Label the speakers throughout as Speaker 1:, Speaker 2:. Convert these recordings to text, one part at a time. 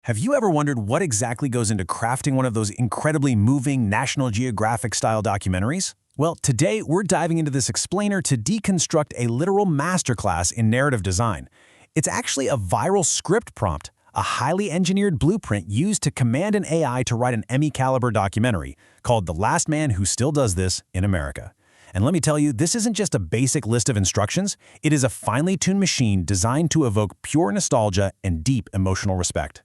Speaker 1: Have you ever wondered what exactly goes into crafting one of those incredibly moving National Geographic-style documentaries? Well, today we're diving into this explainer to deconstruct a literal masterclass in narrative design. It's actually a viral script prompt, a highly engineered blueprint used to command an AI to write an Emmy-caliber documentary called The Last Man Who Still Does This in America. And let me tell you, this isn't just a basic list of instructions, it is a finely tuned machine designed to evoke pure nostalgia and deep emotional respect.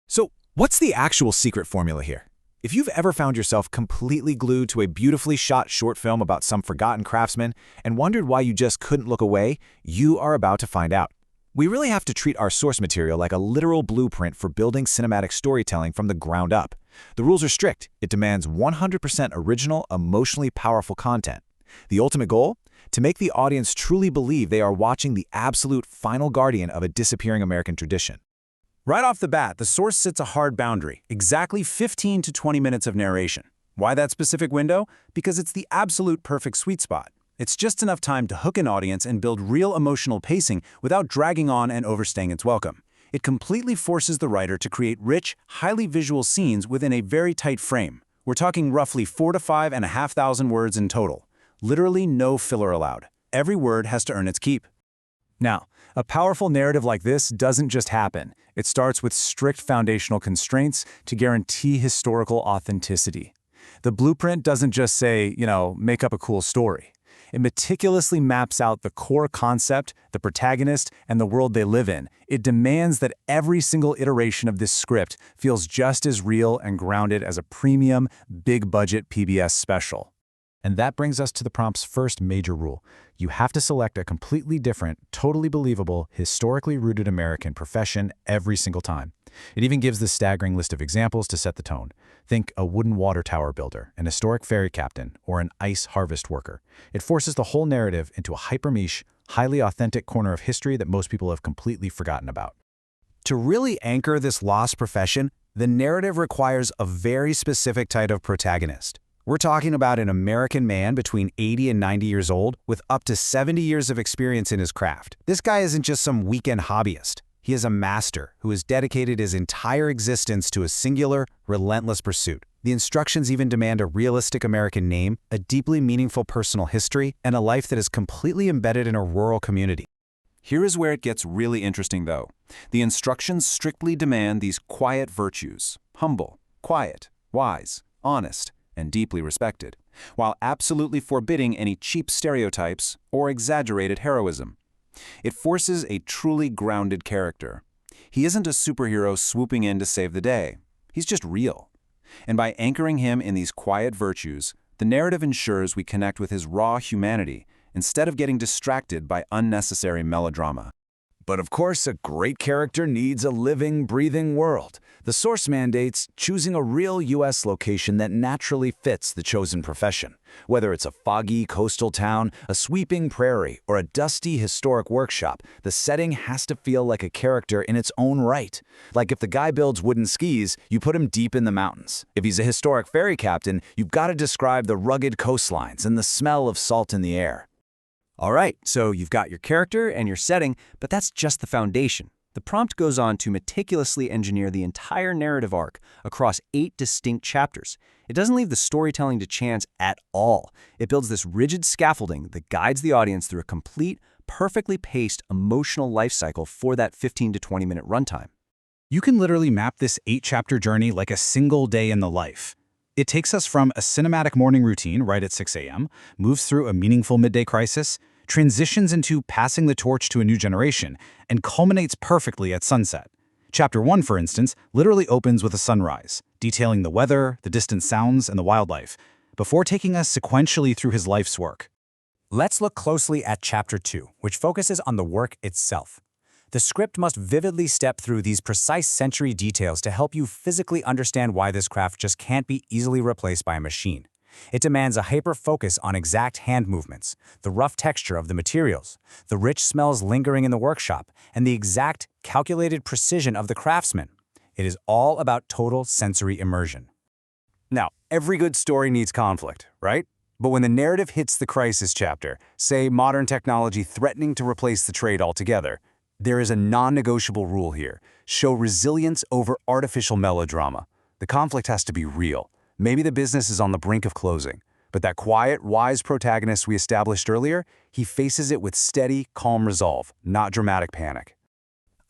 Speaker 2: So, what's the actual secret formula here? If you've ever found yourself completely glued to a beautifully shot short film about some forgotten craftsman and wondered why you just couldn't look away, you are about to find out. We really have to treat our source material like a literal blueprint for building cinematic storytelling from the ground up. The rules are strict. It demands 100% original, emotionally powerful content. The ultimate goal? To make the audience truly believe they are watching the absolute final guardian of a disappearing American tradition.
Speaker 1: Right off the bat, the source sets a hard boundary, exactly 15 to 20 minutes of narration. Why that specific window? Because it's the absolute perfect sweet spot. It's just enough time to hook an audience and build real emotional pacing without dragging on and overstaying its welcome. It completely forces the writer to create rich, highly visual scenes within a very tight frame. We're talking roughly 4,000 to 5,500 words in total. Literally no filler allowed. Every word has to earn its keep.
Speaker 3: Now, a powerful narrative like this doesn't just happen. It starts with strict foundational constraints to guarantee historical authenticity. The blueprint doesn't just say, make up a cool story. It meticulously maps out the core concept, the protagonist, and the world they live in. It demands that every single iteration of this script feels just as real and grounded as a premium, big-budget PBS special. And that brings us to the prompt's first major rule. You have to select a completely different, totally believable, historically rooted American profession every single time. It even gives this staggering list of examples to set the tone. Think a wooden water tower builder, an historic ferry captain, or an ice harvest worker. It forces the whole narrative into a hyper-niche, highly authentic corner of history that most people have completely forgotten about.
Speaker 1: To really anchor this lost profession, the narrative requires a very specific type of protagonist. We're talking about an American man between 80 and 90 years old with up to 70 years of experience in his craft. This guy isn't just some weekend hobbyist. He is a master who has dedicated his entire existence to a singular, relentless pursuit. The instructions even demand a realistic American name, a deeply meaningful personal history, and a life that is completely embedded in a rural community. Here is where it gets really interesting, though. The instructions strictly demand these quiet virtues: humble, quiet, wise, honest, and deeply respected, while absolutely forbidding any cheap stereotypes or exaggerated heroism. It forces a truly grounded character. He isn't a superhero swooping in to save the day. He's just real. And by anchoring him in these quiet virtues, the narrative ensures we connect with his raw humanity instead of getting distracted by unnecessary melodrama.
Speaker 2: But of course, a great character needs a living, breathing world. The source mandates choosing a real U.S. location that naturally fits the chosen profession. Whether it's a foggy coastal town, a sweeping prairie, or a dusty historic workshop, the setting has to feel like a character in its own right. Like if the guy builds wooden skis, you put him deep in the mountains. If he's a historic ferry captain, you've got to describe the rugged coastlines and the smell of salt in the air.
Speaker 4: All right, so you've got your character and your setting, but that's just the foundation. The prompt goes on to meticulously engineer the entire narrative arc across 8 distinct chapters. It doesn't leave the storytelling to chance at all. It builds this rigid scaffolding that guides the audience through a complete, perfectly paced emotional life cycle for that 15 to 20-minute runtime.
Speaker 3: You can literally map this 8-chapter journey like a single day in the life. It takes us from a cinematic morning routine right at 6 a.m., moves through a meaningful midday crisis, transitions into passing the torch to a new generation, and culminates perfectly at sunset. Chapter 1, for instance, literally opens with a sunrise, detailing the weather, the distant sounds, and the wildlife, before taking us sequentially through his life's work.
Speaker 5: Let's look closely at Chapter 2, which focuses on the work itself. The script must vividly step through these precise sensory details to help you physically understand why this craft just can't be easily replaced by a machine. It demands a hyper-focus on exact hand movements, the rough texture of the materials, the rich smells lingering in the workshop, and the exact, calculated precision of the craftsman. It is all about total sensory immersion. Now, every good story needs conflict, right? But when the narrative hits the crisis chapter, say modern technology threatening to replace the trade altogether,
Speaker 3: There is a non-negotiable rule here. Show resilience over artificial melodrama. The conflict has to be real. Maybe the business is on the brink of closing, but that quiet, wise protagonist we established earlier, he faces it with steady, calm resolve, not dramatic panic.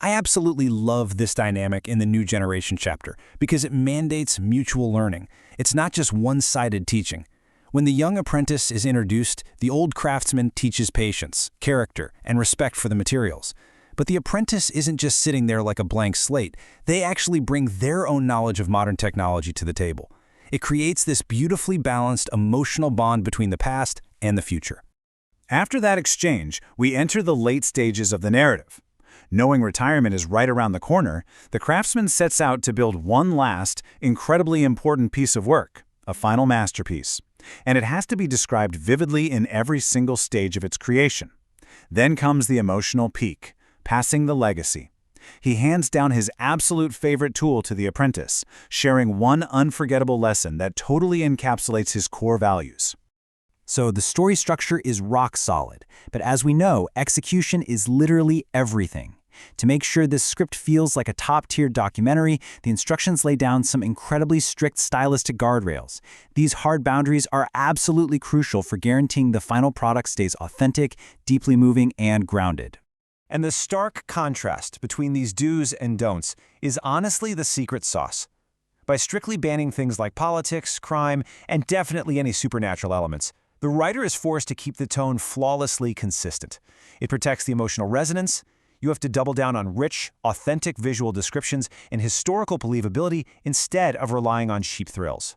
Speaker 1: I absolutely love this dynamic in the New Generation chapter because it mandates mutual learning. It's not just one-sided teaching. When the young apprentice is introduced, the old craftsman teaches patience, character, and respect for the materials. But the apprentice isn't just sitting there like a blank slate. They actually bring their own knowledge of modern technology to the table. It creates this beautifully balanced emotional bond between the past and the future.
Speaker 3: After that exchange, we enter the late stages of the narrative. Knowing retirement is right around the corner, the craftsman sets out to build one last, incredibly important piece of work, a final masterpiece. And it has to be described vividly in every single stage of its creation. Then comes the emotional peak, passing the legacy. He hands down his absolute favorite tool to the apprentice, sharing one unforgettable lesson that totally encapsulates his core values.
Speaker 4: So the story structure is rock solid, but as we know, execution is literally everything. To make sure this script feels like a top-tier documentary, the instructions lay down some incredibly strict stylistic guardrails. These hard boundaries are absolutely crucial for guaranteeing the final product stays authentic, deeply moving, and grounded.
Speaker 2: And the stark contrast between these do's and don'ts is honestly the secret sauce. By strictly banning things like politics, crime, and definitely any supernatural elements, the writer is forced to keep the tone flawlessly consistent. It protects the emotional resonance. You have to double down on rich, authentic visual descriptions and historical believability instead of relying on cheap thrills.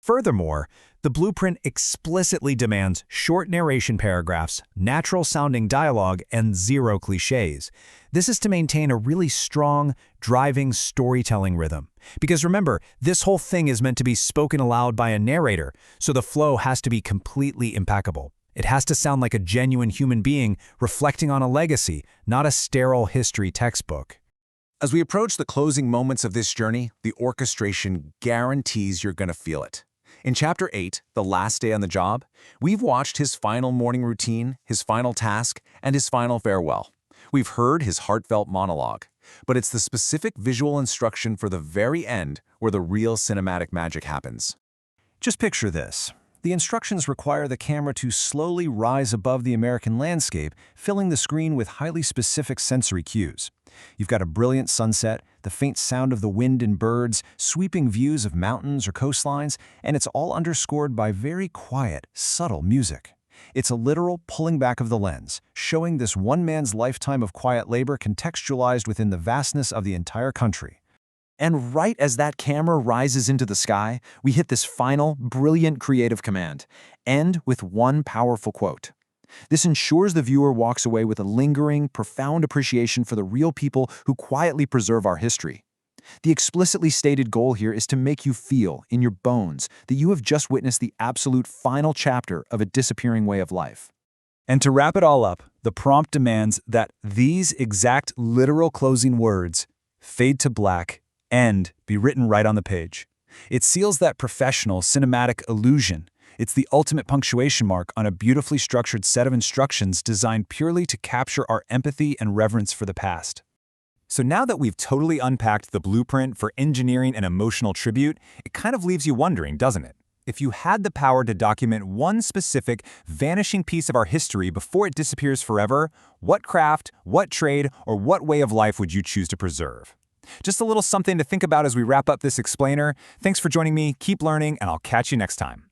Speaker 1: Furthermore, the blueprint explicitly demands short narration paragraphs, natural-sounding dialogue, and zero cliches. This is to maintain a really strong, driving storytelling rhythm. Because remember, this whole thing is meant to be spoken aloud by a narrator, so the flow has to be completely impeccable. It has to sound like a genuine human being reflecting on a legacy, not a sterile history textbook.
Speaker 2: As we approach the closing moments of this journey, the orchestration guarantees you're going to feel it. In Chapter 8, The Last Day on the Job, we've watched his final morning routine, his final task, and his final farewell. We've heard his heartfelt monologue, but it's the specific visual instruction for the very end where the real cinematic magic happens.
Speaker 4: Just picture this. The instructions require the camera to slowly rise above the American landscape, filling the screen with highly specific sensory cues. You've got a brilliant sunset, the faint sound of the wind and birds, sweeping views of mountains or coastlines, and it's all underscored by very quiet, subtle music. It's a literal pulling back of the lens, showing this one man's lifetime of quiet labor contextualized within the vastness of the entire country. And right as that camera rises into the sky, we hit this final, brilliant creative command. End with one powerful quote. This ensures the viewer walks away with a lingering, profound appreciation for the real people who quietly preserve our history. The explicitly stated goal here is to make you feel, in your bones, that you have just witnessed the absolute final chapter of a disappearing way of life.
Speaker 3: And to wrap it all up, the prompt demands that these exact literal closing words, fade to black, end, be written right on the page. It seals that professional, cinematic illusion. It's the ultimate punctuation mark on a beautifully structured set of instructions designed purely to capture our empathy and reverence for the past. So now that we've totally unpacked the blueprint for engineering an emotional tribute, it kind of leaves you wondering, doesn't it? If you had the power to document one specific, vanishing piece of our history before it disappears forever, what craft, what trade, or what way of life would you choose to preserve? Just a little something to think about as we wrap up this explainer. Thanks for joining me, keep learning, and I'll catch you next time.